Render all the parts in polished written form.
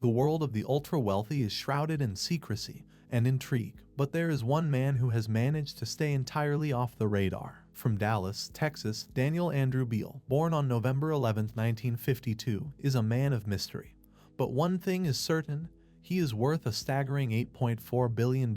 The world of the ultra-wealthy is shrouded in secrecy and intrigue, but there is one man who has managed to stay entirely off the radar. From Dallas, Texas, Daniel Andrew Beale, born on November 11, 1952, is a man of mystery. But one thing is certain, he is worth a staggering $8.4 billion.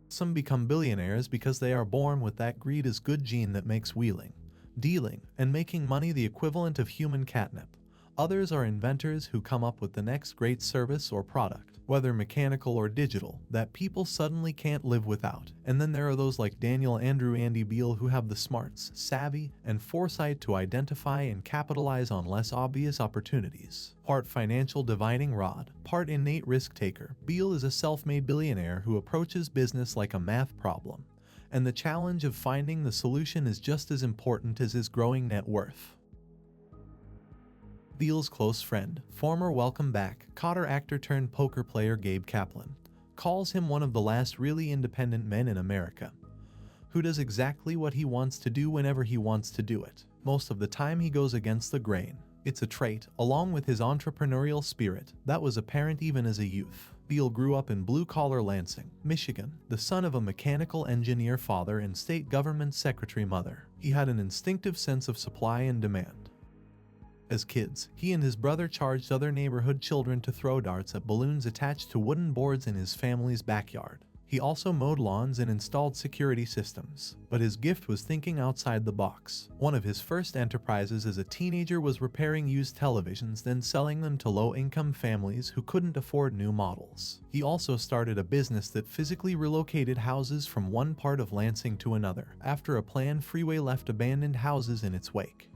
Some become billionaires because they are born with that greed is good gene that makes wheeling, dealing, and making money the equivalent of human catnip. Others are inventors who come up with the next great service or product, whether mechanical or digital, that people suddenly can't live without. And then there are those like Daniel Andrew Andy Beale who have the smarts, savvy, and foresight to identify and capitalize on less obvious opportunities. Part financial divining rod, part innate risk taker, Beale is a self-made billionaire who approaches business like a math problem. And the challenge of finding the solution is just as important as his growing net worth. Beale's close friend, former Welcome Back Kotter actor turned poker player Gabe Kaplan, calls him one of the last really independent men in America, who does exactly what he wants to do whenever he wants to do it. Most of the time he goes against the grain. It's a trait, along with his entrepreneurial spirit, that was apparent even as a youth. Beale grew up in blue-collar Lansing, Michigan, the son of a mechanical engineer father and state government secretary mother. He had an instinctive sense of supply and demand. As kids, he and his brother charged other neighborhood children to throw darts at balloons attached to wooden boards in his family's backyard. He also mowed lawns and installed security systems, but his gift was thinking outside the box. One of his first enterprises as a teenager was repairing used televisions, then selling them to low-income families who couldn't afford new models. He also started a business that physically relocated houses from one part of Lansing to another, after a planned freeway left abandoned houses in its wake.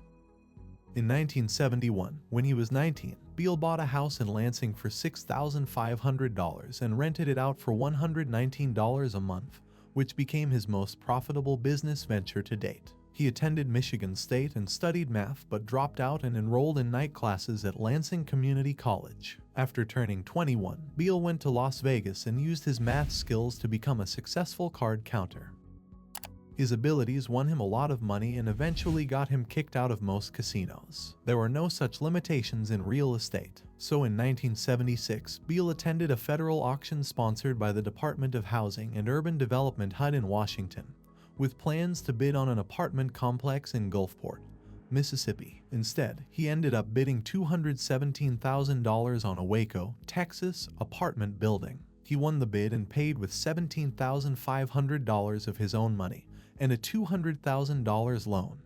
In 1971, when he was 19, Beale bought a house in Lansing for $6,500 and rented it out for $119 a month, which became his most profitable business venture to date. He attended Michigan State and studied math but dropped out and enrolled in night classes at Lansing Community College. After turning 21, Beale went to Las Vegas and used his math skills to become a successful card counter. His abilities won him a lot of money and eventually got him kicked out of most casinos. There were no such limitations in real estate. So in 1976, Beale attended a federal auction sponsored by the Department of Housing and Urban Development HUD in Washington, with plans to bid on an apartment complex in Gulfport, Mississippi. Instead, he ended up bidding $217,000 on a Waco, Texas, apartment building. He won the bid and paid with $17,500 of his own money and a $200,000 loan.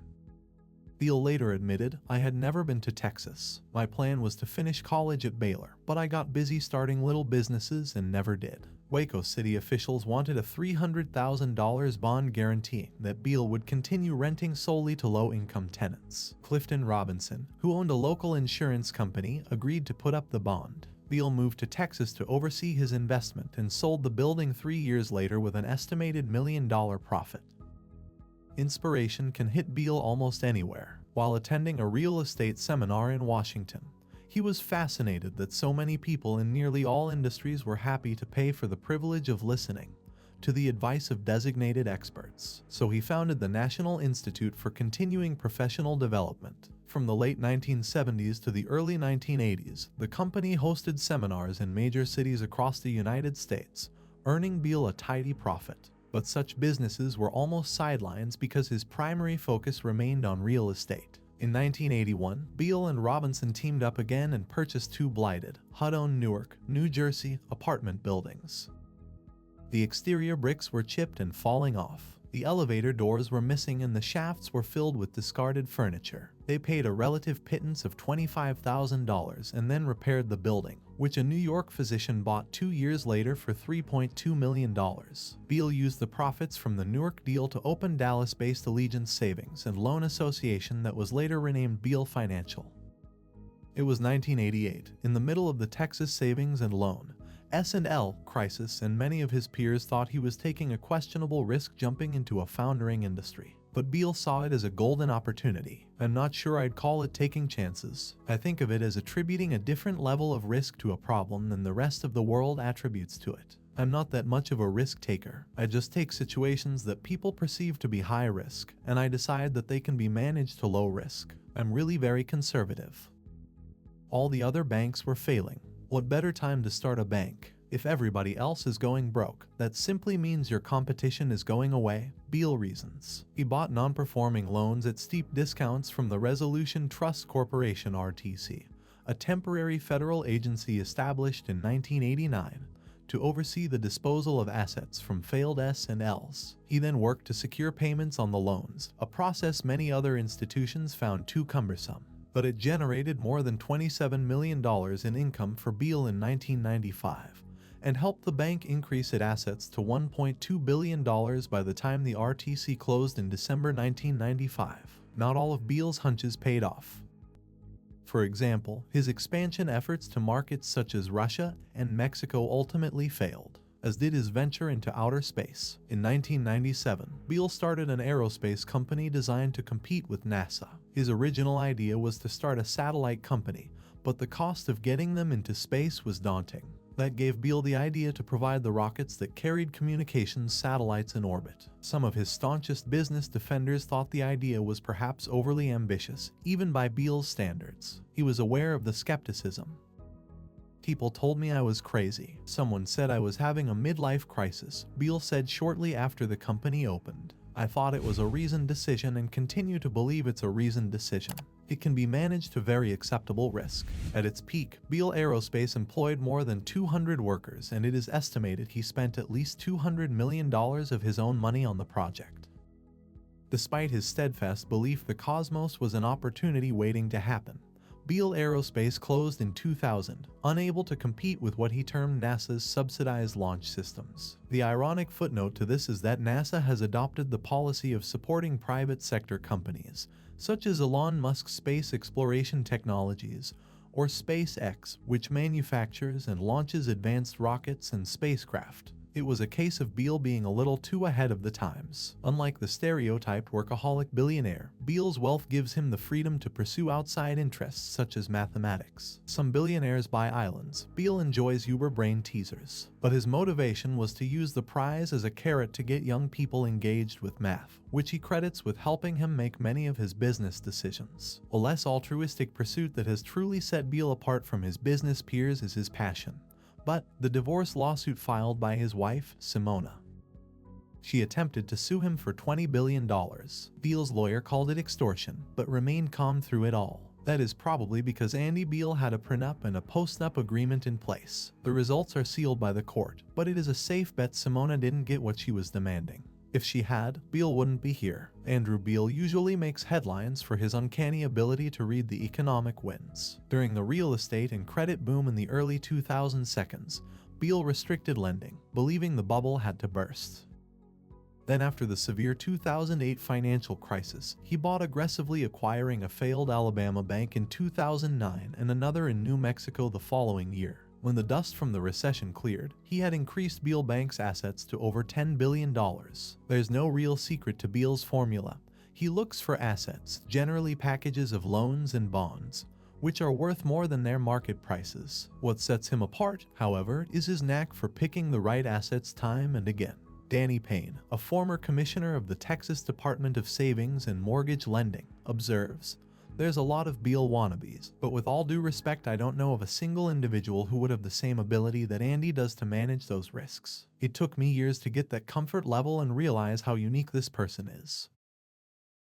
Beale later admitted, "I had never been to Texas. My plan was to finish college at Baylor, but I got busy starting little businesses and never did." Waco city officials wanted a $300,000 bond guarantee that Beale would continue renting solely to low-income tenants. Clifton Robinson, who owned a local insurance company, agreed to put up the bond. Beale moved to Texas to oversee his investment and sold the building 3 years later with an estimated $1 million profit. Inspiration can hit Beale almost anywhere. While attending a real estate seminar in Washington, he was fascinated that so many people in nearly all industries were happy to pay for the privilege of listening to the advice of designated experts. So he founded the National Institute for Continuing Professional Development. From the late 1970s to the early 1980s, the company hosted seminars in major cities across the United States, earning Beale a tidy profit. But such businesses were almost sidelines because his primary focus remained on real estate. In 1981, Beale and Robinson teamed up again and purchased 2 blighted, HUD-owned Newark, New Jersey, apartment buildings. The exterior bricks were chipped and falling off. The elevator doors were missing and the shafts were filled with discarded furniture. They paid a relative pittance of $25,000 and then repaired the building, which a New York physician bought 2 years later for $3.2 million. Beale used the profits from the Newark deal to open Dallas-based Allegiance Savings and Loan Association that was later renamed Beale Financial. It was 1988, in the middle of the Texas Savings and Loan S&L crisis, and many of his peers thought he was taking a questionable risk jumping into a foundering industry. But Beale saw it as a golden opportunity. I'm not sure I'd call it taking chances. I think of it as attributing a different level of risk to a problem than the rest of the world attributes to it. I'm not that much of a risk taker. I just take situations that people perceive to be high risk, and I decide that they can be managed to low risk. I'm really very conservative. All the other banks were failing. What better time to start a bank? If everybody else is going broke, that simply means your competition is going away. Beal reasons. He bought non-performing loans at steep discounts from the Resolution Trust Corporation (RTC), a temporary federal agency established in 1989 to oversee the disposal of assets from failed S&Ls. He then worked to secure payments on the loans, a process many other institutions found too cumbersome. But it generated more than $27 million in income for Beal in 1995 and helped the bank increase its assets to $1.2 billion by the time the RTC closed in December 1995. Not all of Beal's hunches paid off. For example, his expansion efforts to markets such as Russia and Mexico ultimately failed, as did his venture into outer space. In 1997, Beal started an aerospace company designed to compete with NASA. His original idea was to start a satellite company, but the cost of getting them into space was daunting. That gave Beal the idea to provide the rockets that carried communications satellites in orbit. Some of his staunchest business defenders thought the idea was perhaps overly ambitious, even by Beal's standards. He was aware of the skepticism. People told me I was crazy. Someone said I was having a midlife crisis, Beal said shortly after the company opened. I thought it was a reasoned decision and continue to believe it's a reasoned decision. It can be managed to very acceptable risk. At its peak, Beal Aerospace employed more than 200 workers, and it is estimated he spent at least $200 million of his own money on the project. Despite his steadfast belief the cosmos was an opportunity waiting to happen, Beal Aerospace closed in 2000, unable to compete with what he termed NASA's subsidized launch systems. The ironic footnote to this is that NASA has adopted the policy of supporting private sector companies, such as Elon Musk's Space Exploration Technologies, or Spacex, which manufactures and launches advanced rockets and spacecraft. It was a case of Beal being a little too ahead of the times. Unlike the stereotyped workaholic billionaire, Beal's wealth gives him the freedom to pursue outside interests such as mathematics. Some billionaires buy islands. Beal enjoys uber-brain teasers. But his motivation was to use the prize as a carrot to get young people engaged with math, which he credits with helping him make many of his business decisions. A less altruistic pursuit that has truly set Beal apart from his business peers is his passion. But the divorce lawsuit filed by his wife, Simona. She attempted to sue him for $20 billion. Beal's lawyer called it extortion, but remained calm through it all. That is probably because Andy Beale had a prenup and a post-nup agreement in place. The results are sealed by the court, but it is a safe bet Simona didn't get what she was demanding. If she had, Beale wouldn't be here. Andrew Beale usually makes headlines for his uncanny ability to read the economic winds. During the real estate and credit boom in the early 2000s, Beale restricted lending, believing the bubble had to burst. Then after the severe 2008 financial crisis, he bought aggressively, acquiring a failed Alabama bank in 2009 and another in New Mexico the following year. When the dust from the recession cleared, he had increased Beal Bank's assets to over $10 billion. There's no real secret to Beal's formula. He looks for assets, generally packages of loans and bonds, which are worth more than their market prices. What sets him apart, however, is his knack for picking the right assets time and again. Danny Payne, a former commissioner of the Texas Department of Savings and Mortgage Lending, observes, "There's a lot of Beal wannabes, but with all due respect, I don't know of a single individual who would have the same ability that Andy does to manage those risks. It took me years to get that comfort level and realize how unique this person is."